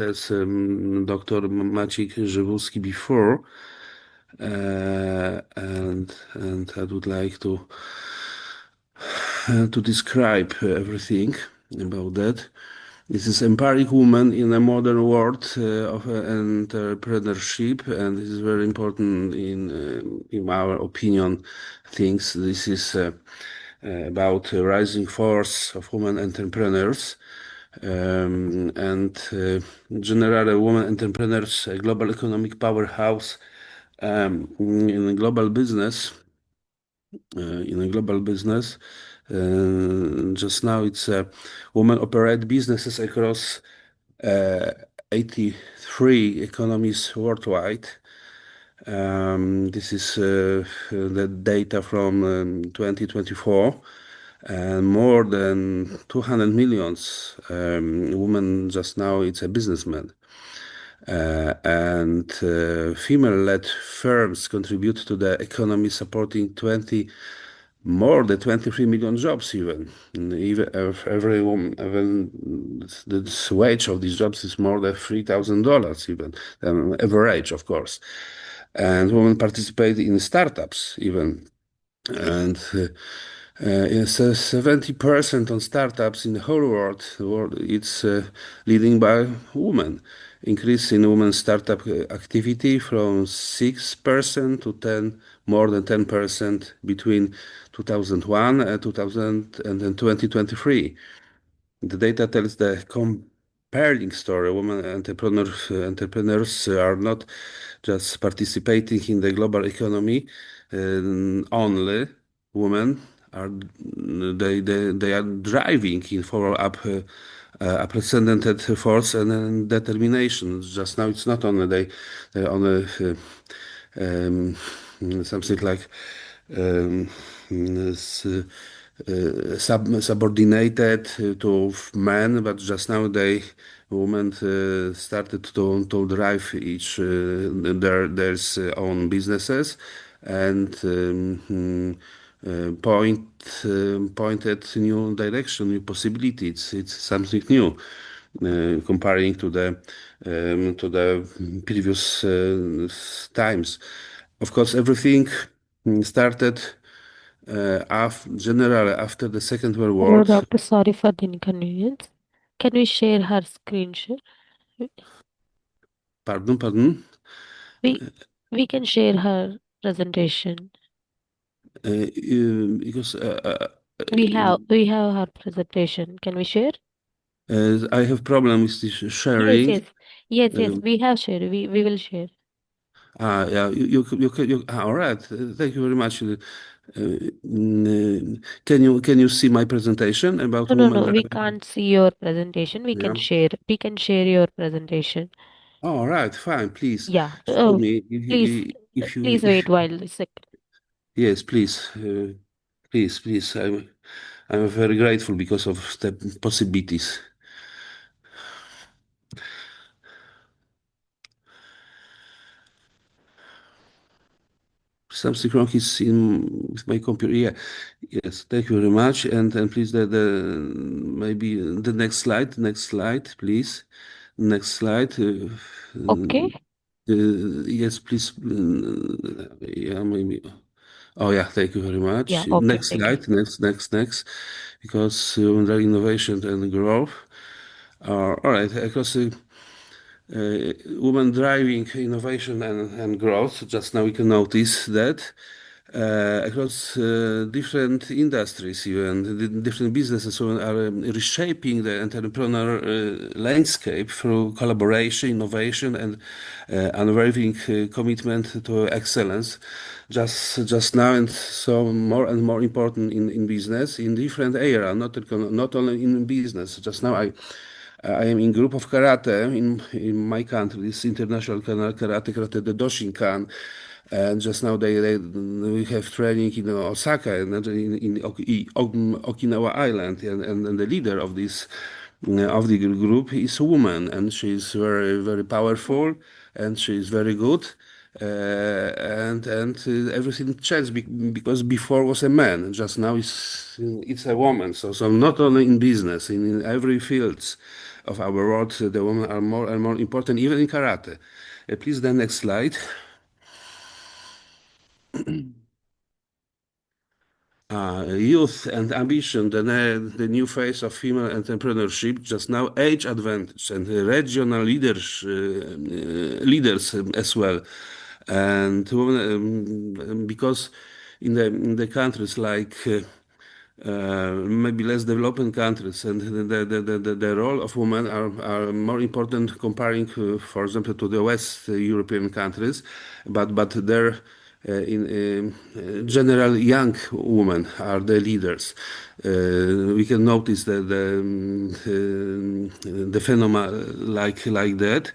as Dr. Wojcik-Czerniawski before, and I would like to describe everything about that. This is empowering women in a modern world of entrepreneurship, and this is very important in our opinion. Things this is about a rising force of women entrepreneurs. Generally, women entrepreneurs, a global economic powerhouse in global business. In a global business, just now it's women operate businesses across 83 economies worldwide. This is the data from 2024. And more than 200 millions women just now it's a businessman. Female-led firms contribute to the economy, supporting more than 23 million jobs even. Even if every woman, even the wage of these jobs is more than $3,000 even, average, of course. And women participate in startups even. And 70% on startups in the whole world it's leading by women. Increase in women startup activity from 6% to more than 10% between 2001 and 2023. The data tells the compelling story. Women entrepreneurs are not just participating in the global economy only. Women are they are driving in forward up unprecedented force and determination. Just now, it's not only they only um, something like this, subordinated to men, but just now women started to drive each their own businesses and pointed new direction, new possibilities. It's something new comparing to the previous times. Of course, everything started generally after the Second World Hello, War. doctor. Sorry for the inconvenience. Can we share her screen share? Pardon. We we can share her presentation. Because We have her presentation. Can we share? I have problem with this Yes, sharing. yes, yes. Um, We have shared. We will share. yeah, all right. Thank you very much. Can you see my presentation about No, no, women no. We driving? can't see your presentation. We can Yeah. share. We can share your presentation. All right, fine. Please Yeah. show me Please, please if wait while a second. yes, please, please. I'm very grateful because of the possibilities. Something wrong is in with my computer. Yeah, yes. Thank you very much. And please, maybe the next slide, please. Next slide. Okay. Yes, please. Yeah, maybe. Oh, yeah. Thank you very Yeah. much. Okay. Next Thank you. slide. Next. Because under innovation and growth. All right. Because women driving innovation and growth. Just now we can notice that across different industries, even different businesses are reshaping the entrepreneurial landscape through collaboration, innovation, and unwavering commitment to excellence. Just now, and so more and more important in business in different area, not only in business. Just now, I am in group of karate in my country. This international karate, the Doshinkan. And just now we have training in Osaka and in Okinawa Island, and the leader of this of the group is a woman, and she is very powerful, and she is very good. And everything changed because before was a man, just now it's a woman. So not only in business, in every fields of our world, the women are more and more important, even in karate. Please, the next slide. Youth and ambition, the new phase of female entrepreneurship, just now age advantage and regional leaders as well. And women, because in the countries like maybe less developing countries, and the role of women are more important comparing, for example, to the West European countries, but there in general, young women are the leaders. We can notice the phenomena like that.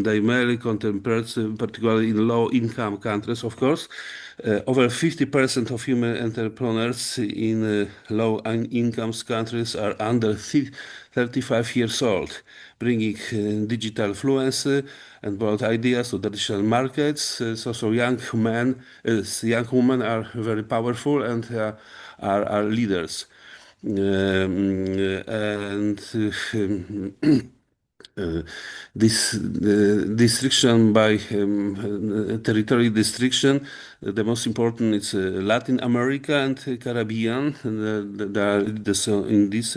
The American temperature, particularly in low-income countries, of course, over 50% of human entrepreneurs in low-income countries are under 35 years old, bringing digital fluency and bold ideas to traditional markets. So young men, young women are very powerful and are leaders. And this restriction by territory restriction, the most important is Latin America and Caribbean. There are in these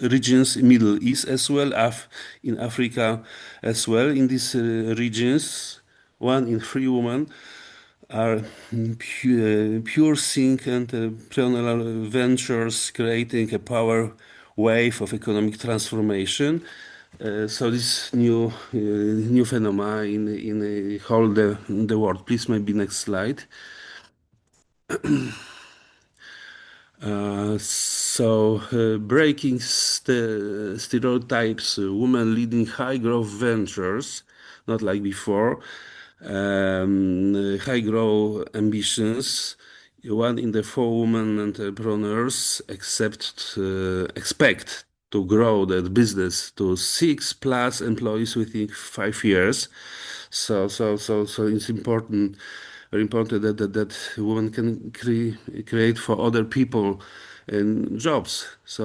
regions, Middle East as well, in Africa as well. In these regions, 1 in 3 women are pure think and entrepreneurial ventures, creating a power wave of economic transformation. So this new phenomena in whole the world. Please, maybe next slide. Breaking stereotypes, women leading high growth ventures, not like before, high growth ambitions. 1 in 4 women entrepreneurs expect to grow that business to 6+ employees within 5 years. So it's important, very important that women can create for other people jobs. It's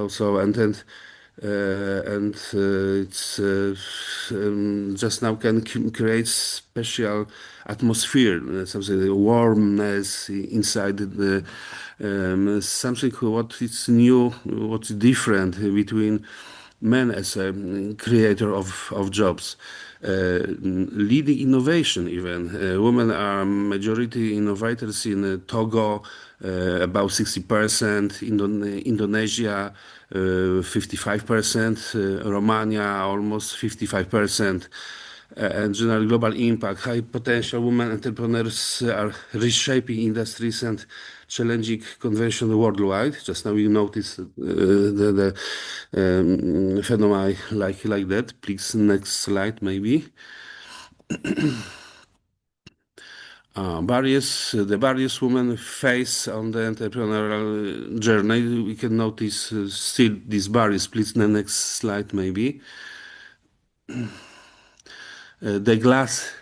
just now can create special atmosphere, something warmness inside something what is new, what's different between men as a creator of jobs. Leading innovation even. Women are majority innovators in Togo, about 60%, Indonesia, 55%, Romania, almost 55%. And general global impact. High potential women entrepreneurs are reshaping industries and challenging convention worldwide. Just now you notice the phenomena like that. Please, next slide, maybe. The barriers women face on the entrepreneurial journey. We can notice still these barriers. Please, the next slide, maybe. The glass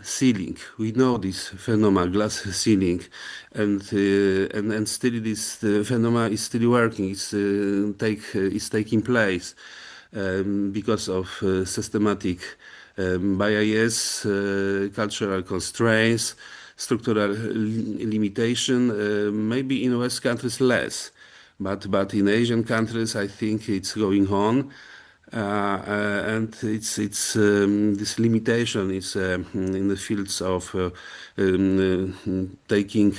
ceiling. We know this phenomena, glass ceiling, and still this phenomena is still working. It's taking place because of systematic bias, cultural constraints, structural limitation. Maybe in West countries less, but in Asian countries, I think it's going on. And it's this limitation is in the fields of taking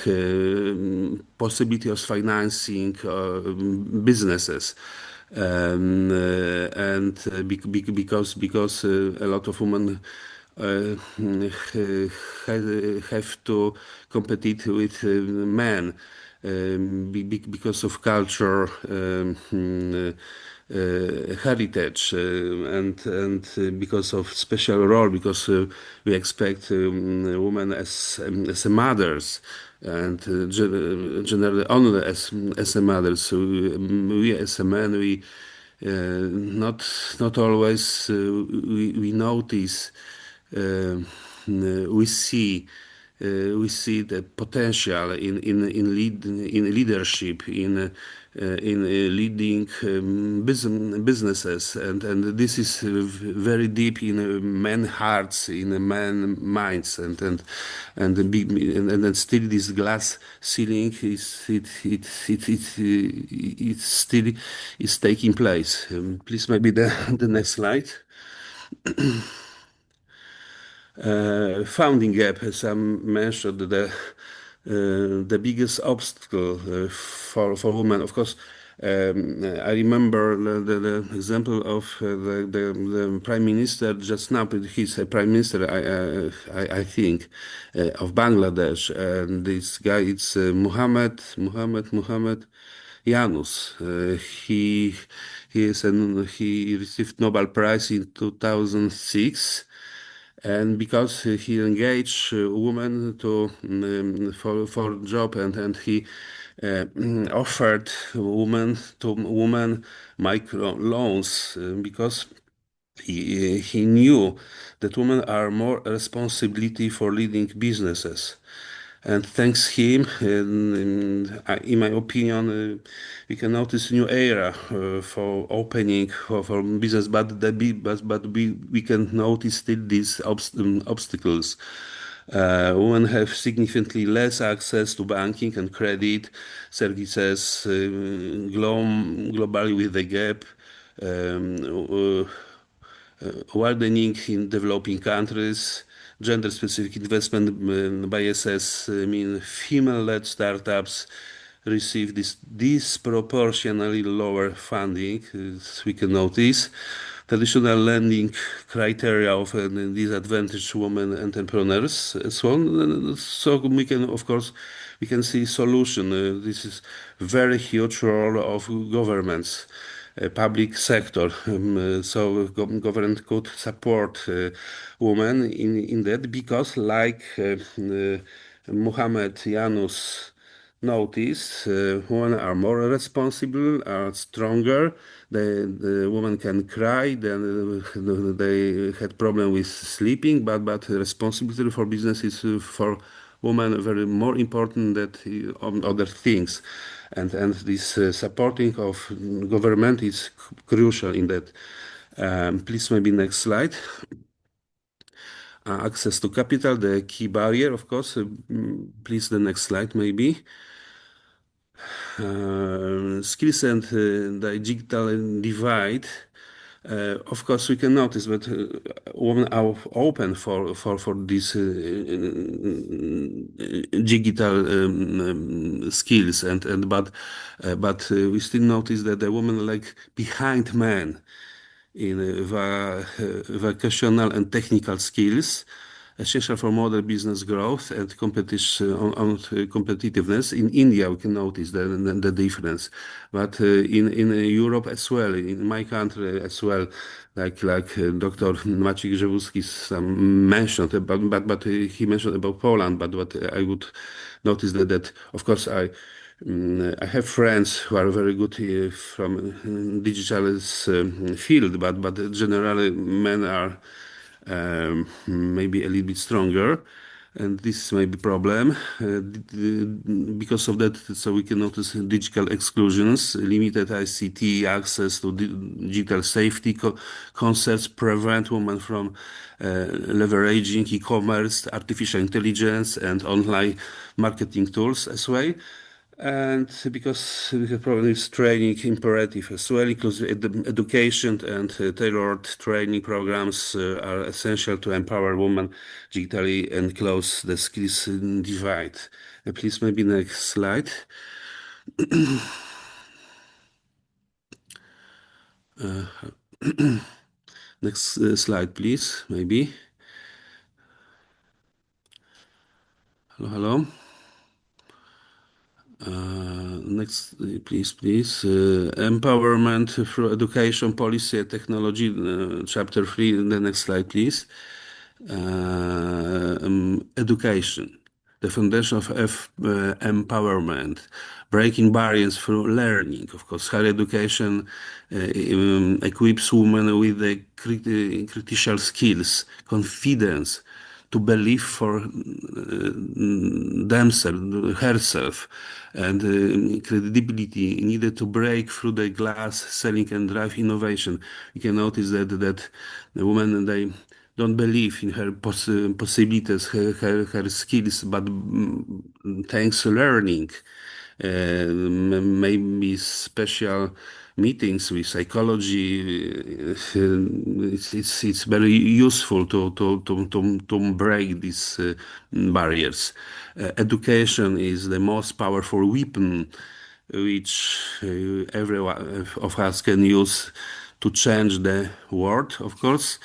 possibility of financing businesses. Because a lot of women have to compete with men because of culture, heritage, and because of special role, because we expect women as mothers, and generally only as a mother. So we as a man, we not always we notice, we see. We see the potential in leadership, in in leading businesses, and this is very deep in men hearts, in men minds, and the big and then still this glass ceiling is it still is taking place. Please, maybe the next slide. Founding gap, as I mentioned, the biggest obstacle for women. Of course, I remember the example of the prime minister just now. He's a prime minister, I think, of Bangladesh, and this guy it's Muhammad Yunus. He received Nobel Prize in 2006, and because he engaged women to for job, and he offered women micro loans because he knew that women are more responsibility for leading businesses. And thanks him, in my opinion, we can notice a new era for opening for business, but we can notice still these obstacles. Women have significantly less access to banking and credit services globally, with the gap widening in developing countries. Gender-specific investment biases mean female-led startups receive this disproportionately lower funding, as we can notice. Traditional lending criteria often disadvantage women entrepreneurs, and so on. So we can, of course, we can see solution. This is very huge role of governments, public sector. So government could support women in that, because like Muhammad Yunus noticed, women are more responsible, are stronger. The women can cry, then they had problem with sleeping, but responsibility for business is for women very more important than other things, and this supporting of government is crucial in that. Please, maybe next slide. Access to capital, the key barrier, of course. Please, the next slide, maybe. Skills and the digital divide. Of course, we can notice that women are open for these digital skills, but we still notice that the women like behind men in vocational and technical skills, essential for modern business growth and competition on competitiveness. In India, we can notice the difference, but in Europe as well, in my country as well, like Dr. Wojcik-Czerniawski mentioned about, but he mentioned about Poland, but I would notice that of course I have friends who are very good from digital field, but generally men are maybe a little bit stronger, and this may be problem because of that. So we can notice digital exclusions, limited ICT access to digital safety concepts prevent women from leveraging e-commerce, artificial intelligence, and online marketing tools as well. And because we have problem with training imperative as well, because education and tailored training programs are essential to empower women digitally and close the skills divide. Please, maybe next slide. Next slide, please, maybe. Hello, hello. Next, please. Empowerment through education, policy, and technology, chapter 3. The next slide, please. Education, the foundation of empowerment, breaking barriers through learning. Of course, higher education equips women with the critical skills, confidence, to believe for themselves, herself, and credibility needed to break through the glass ceiling and drive innovation. You can notice that the women, they don't believe in her possibilities, her skills, but thanks to learning, maybe special meetings with psychology. It's very useful to break these barriers. Education is the most powerful weapon which every one of us can use to change the world, of course.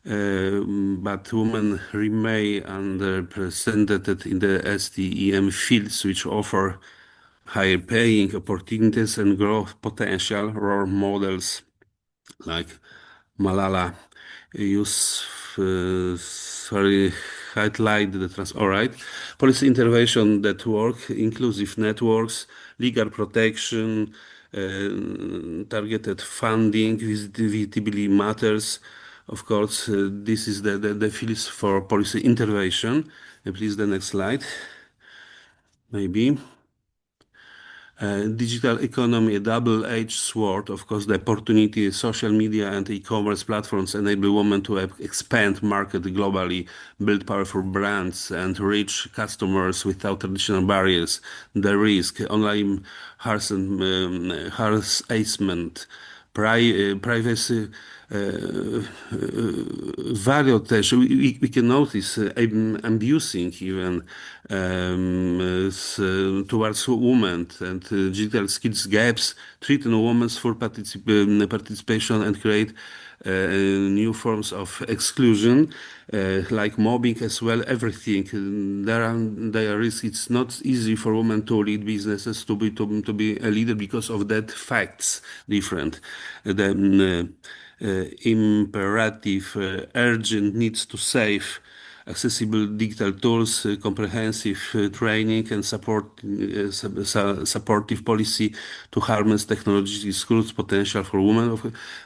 But women remain underrepresented in the STEM fields, which offer higher paying opportunities and growth potential. Role models like Malala use sorry highlight the all right, policy intervention that work, inclusive networks, legal protection, targeted funding, visibility matters. Of course, this is the fields for policy intervention. Please, the next slide, maybe. Digital economy, a double-edged sword. Of course, the opportunity, social media and e-commerce platforms enable women to expand market globally, build powerful brands, and reach customers without traditional barriers. The risk, online harassment, privacy, value też. We can notice abusing even towards women, and digital skills gaps threaten women's full participation and create new forms of exclusion, like mobbing as well. Everything there is. It's not easy for women to lead businesses, to be a leader because of that facts different. The imperative, urgent needs to save accessible digital tools, comprehensive training, and supportive policy to harness technology schools potential for women.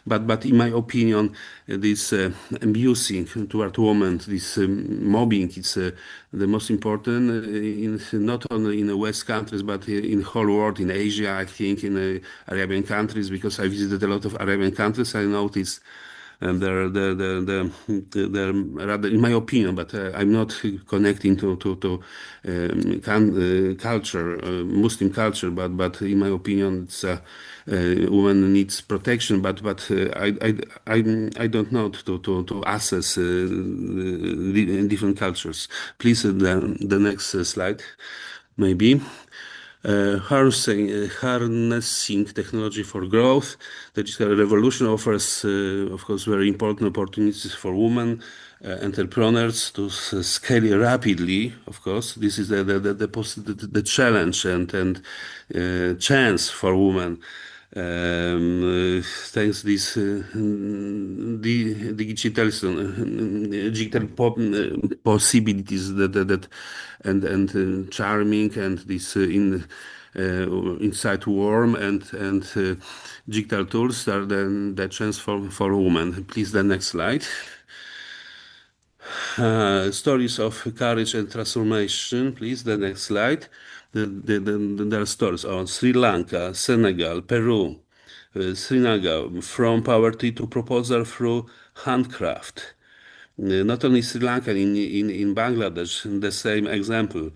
But in my opinion, this abusing toward women, this mobbing, it's the most important in not only in the West countries, but in the whole world, in Asia, I think, in Arabian countries, because I visited a lot of Arabian countries. I noticed and they're rather, in my opinion, but I'm not connecting to culture, Muslim culture, but in my opinion, it's woman needs protection, but I don't know to assess different cultures. Please, the next slide, maybe. Harnessing technology for growth. The digital revolution offers, of course, very important opportunities for women entrepreneurs to scale rapidly. Of course, this is the challenge and chance for women. Thanks this digital possibilities that and charming and this inside warm and digital tools are then the chance for women. Please, the next slide. Stories of courage and transformation. Please, the next slide. There are stories on Sri Lanka, Senegal, Peru, Sri Lanka, from poverty to proposal through handcraft. Not only Sri Lanka, in Bangladesh, the same example.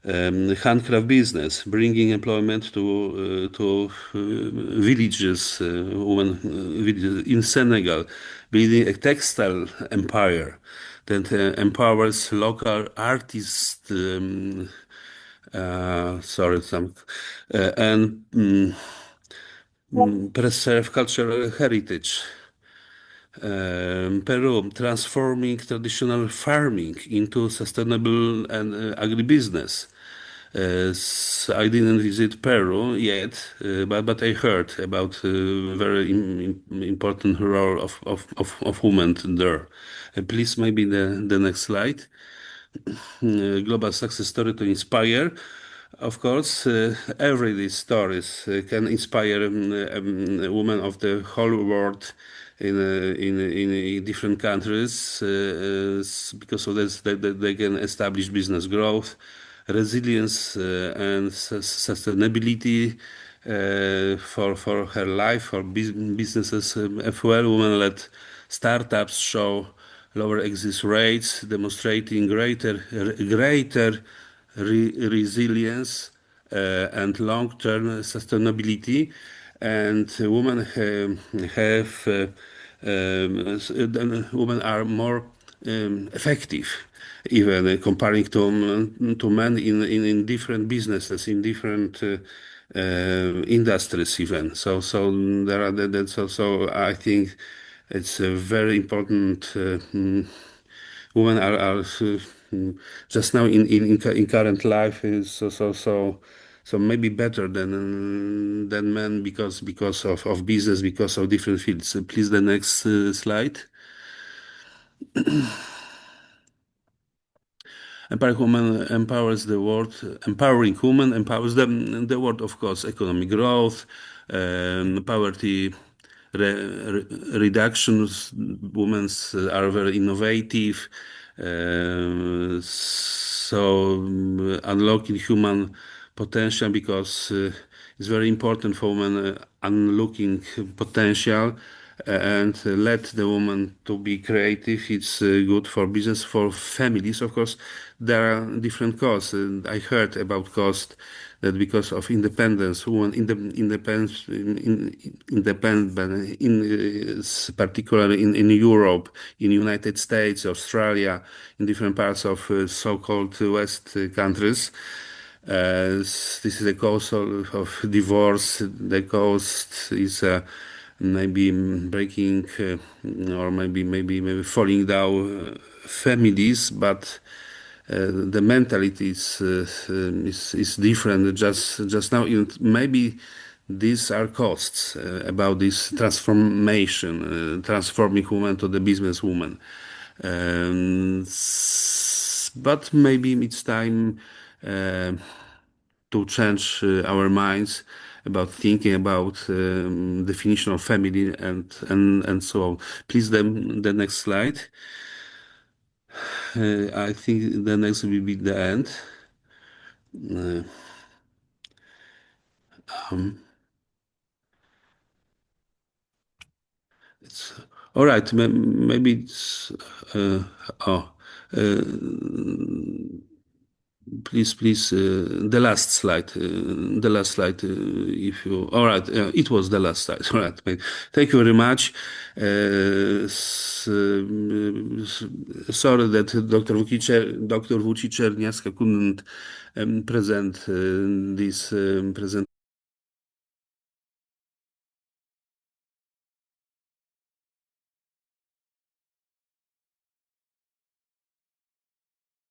Handcraft business, bringing employment to villages, women villages in Senegal, building a textile empire that empowers local artists. Sorry, some and preserve cultural heritage. Peru, transforming traditional farming into sustainable and agribusiness. I didn't visit Peru yet, but I heard about very important role of women there. Please, maybe the next slide. Global success story to inspire. Of course, every these stories can inspire women of the whole world in different countries because of this they can establish business growth, resilience, and sustainability for her life, for businesses as well. Women-led startups show lower exit rates, demonstrating greater resilience and long-term sustainability. And women have women are more effective, even comparing to men in different businesses, in different industries, even. So there are so I think it's a very important. Women are just now in current life is so maybe better than men because of business, because of different fields. Please, the next slide. Empowering women empowers the world. Empowering women empowers the world, of course. Economic growth, poverty reductions. Women are very innovative. Unlocking human potential because it's very important for women unlocking potential and let the woman to be creative. It's good for business, for families. Of course, there are different costs. I heard about cost that because of independence, women independent particularly in Europe, in United States, Australia, in different parts of so-called West countries. This is the cost of divorce. The cost is maybe breaking or maybe falling down families, but the mentality is different. Just now, maybe these are costs about this transformation, transforming woman to the businesswoman. But maybe it's time to change our minds about thinking about definition of family and so on. Please, the next slide. I think the next will be the end. Uh, it's all right. Maybe it's oh. Uh, please, the last slide. The last slide. If you, all right, it was the last slide. All right, thank you very much. Sorry that Dr. Wójcik-Czerniawska couldn't present this presentation.